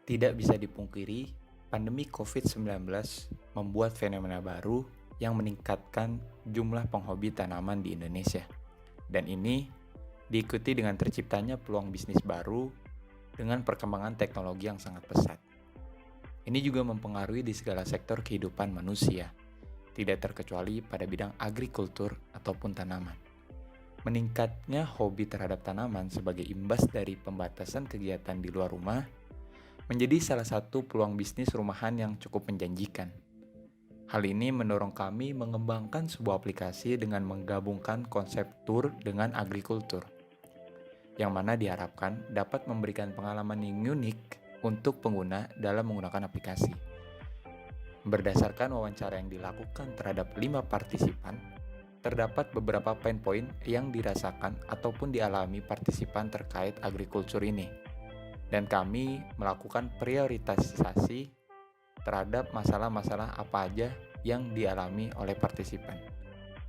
Tidak bisa dipungkiri, pandemi COVID-19 membuat fenomena baru yang meningkatkan jumlah penghobi tanaman di Indonesia. Dan ini diikuti dengan terciptanya peluang bisnis baru dengan perkembangan teknologi yang sangat pesat. Ini juga mempengaruhi di segala sektor kehidupan manusia, tidak terkecuali pada bidang agrikultur ataupun tanaman. Meningkatnya hobi terhadap tanaman sebagai imbas dari pembatasan kegiatan di luar rumah menjadi salah satu peluang bisnis rumahan yang cukup menjanjikan. Hal ini mendorong kami mengembangkan sebuah aplikasi dengan menggabungkan konsep tur dengan agrikultur, yang mana diharapkan dapat memberikan pengalaman yang unik untuk pengguna dalam menggunakan aplikasi. Berdasarkan wawancara yang dilakukan terhadap 5 partisipan, terdapat beberapa pain point yang dirasakan ataupun dialami partisipan terkait agrikultur ini. Dan kami melakukan prioritisasi terhadap masalah-masalah apa aja yang dialami oleh partisipan.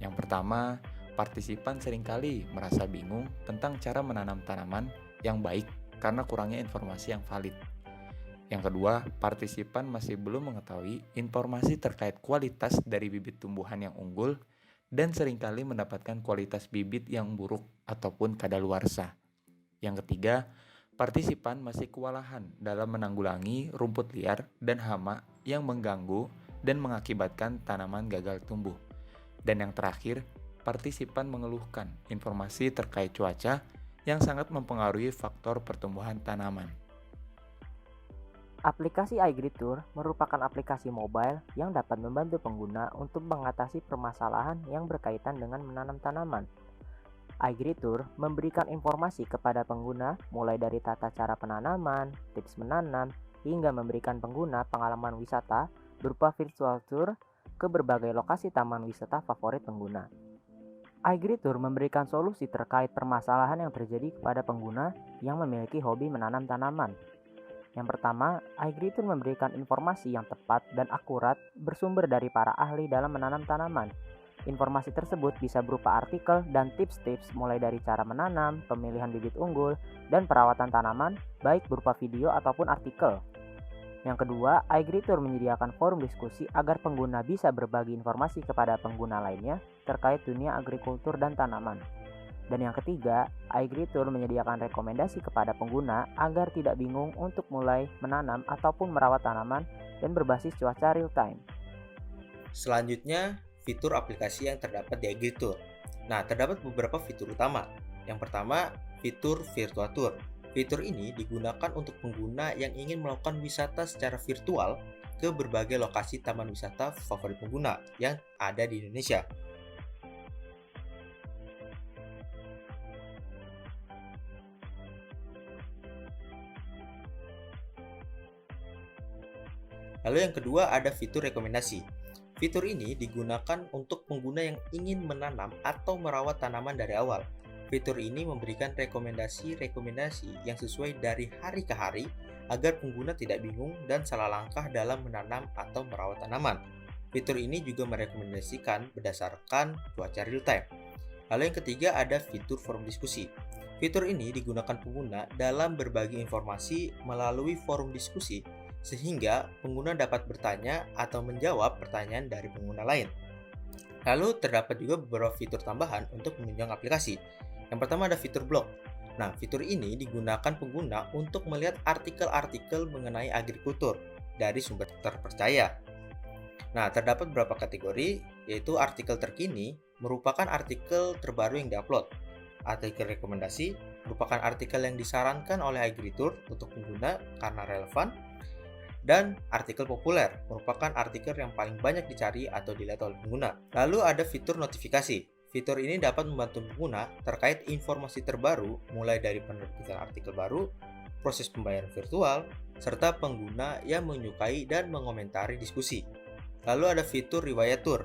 Yang pertama, partisipan seringkali merasa bingung tentang cara menanam tanaman yang baik karena kurangnya informasi yang valid. Yang kedua, partisipan masih belum mengetahui informasi terkait kualitas dari bibit tumbuhan yang unggul dan seringkali mendapatkan kualitas bibit yang buruk ataupun kadaluarsa. Yang ketiga, partisipan masih kewalahan dalam menanggulangi rumput liar dan hama yang mengganggu dan mengakibatkan tanaman gagal tumbuh. Dan yang terakhir, partisipan mengeluhkan informasi terkait cuaca yang sangat mempengaruhi faktor pertumbuhan tanaman. Aplikasi iGreeTour merupakan aplikasi mobile yang dapat membantu pengguna untuk mengatasi permasalahan yang berkaitan dengan menanam tanaman. iGreeTour memberikan informasi kepada pengguna mulai dari tata cara penanaman, tips menanam, hingga memberikan pengguna pengalaman wisata berupa virtual tour ke berbagai lokasi taman wisata favorit pengguna. iGreeTour memberikan solusi terkait permasalahan yang terjadi kepada pengguna yang memiliki hobi menanam tanaman. Yang pertama, iGreeTour memberikan informasi yang tepat dan akurat bersumber dari para ahli dalam menanam tanaman. Informasi tersebut bisa berupa artikel dan tips-tips mulai dari cara menanam, pemilihan bibit unggul, dan perawatan tanaman, baik berupa video ataupun artikel. Yang kedua, iGreeTour menyediakan forum diskusi agar pengguna bisa berbagi informasi kepada pengguna lainnya terkait dunia agrikultur dan tanaman. Dan yang ketiga, iGreeTour menyediakan rekomendasi kepada pengguna agar tidak bingung untuk mulai menanam ataupun merawat tanaman dan berbasis cuaca real time. Selanjutnya, fitur aplikasi yang terdapat di iGreeTour. Nah, terdapat beberapa fitur utama. Yang pertama, fitur Virtual Tour. Fitur ini digunakan untuk pengguna yang ingin melakukan wisata secara virtual ke berbagai lokasi taman wisata favorit pengguna yang ada di Indonesia. Lalu yang kedua ada fitur rekomendasi. Fitur ini digunakan untuk pengguna yang ingin menanam atau merawat tanaman dari awal. Fitur ini memberikan rekomendasi-rekomendasi yang sesuai dari hari ke hari agar pengguna tidak bingung dan salah langkah dalam menanam atau merawat tanaman. Fitur ini juga merekomendasikan berdasarkan cuaca real time. Lalu yang ketiga ada fitur forum diskusi. Fitur ini digunakan pengguna dalam berbagi informasi melalui forum diskusi sehingga pengguna dapat bertanya atau menjawab pertanyaan dari pengguna lain. Lalu terdapat juga beberapa fitur tambahan untuk menunjang aplikasi. Yang pertama ada fitur blog. Nah, fitur ini digunakan pengguna untuk melihat artikel-artikel mengenai agrikultur dari sumber terpercaya. Nah, terdapat beberapa kategori, yaitu artikel terkini merupakan artikel terbaru yang diupload. Artikel rekomendasi merupakan artikel yang disarankan oleh iGreeTour untuk pengguna karena relevan. Dan artikel populer merupakan artikel yang paling banyak dicari atau dilihat oleh pengguna. Lalu ada fitur notifikasi. Fitur ini dapat membantu pengguna terkait informasi terbaru mulai dari penerbitan artikel baru, proses pembayaran virtual, serta pengguna yang menyukai dan mengomentari diskusi. Lalu ada fitur riwayat tour.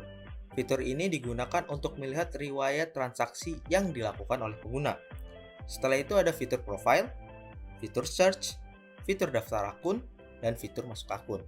Fitur ini digunakan untuk melihat riwayat transaksi yang dilakukan oleh pengguna. Setelah itu ada fitur profile, fitur search, fitur daftar akun, dan fitur masuk akun.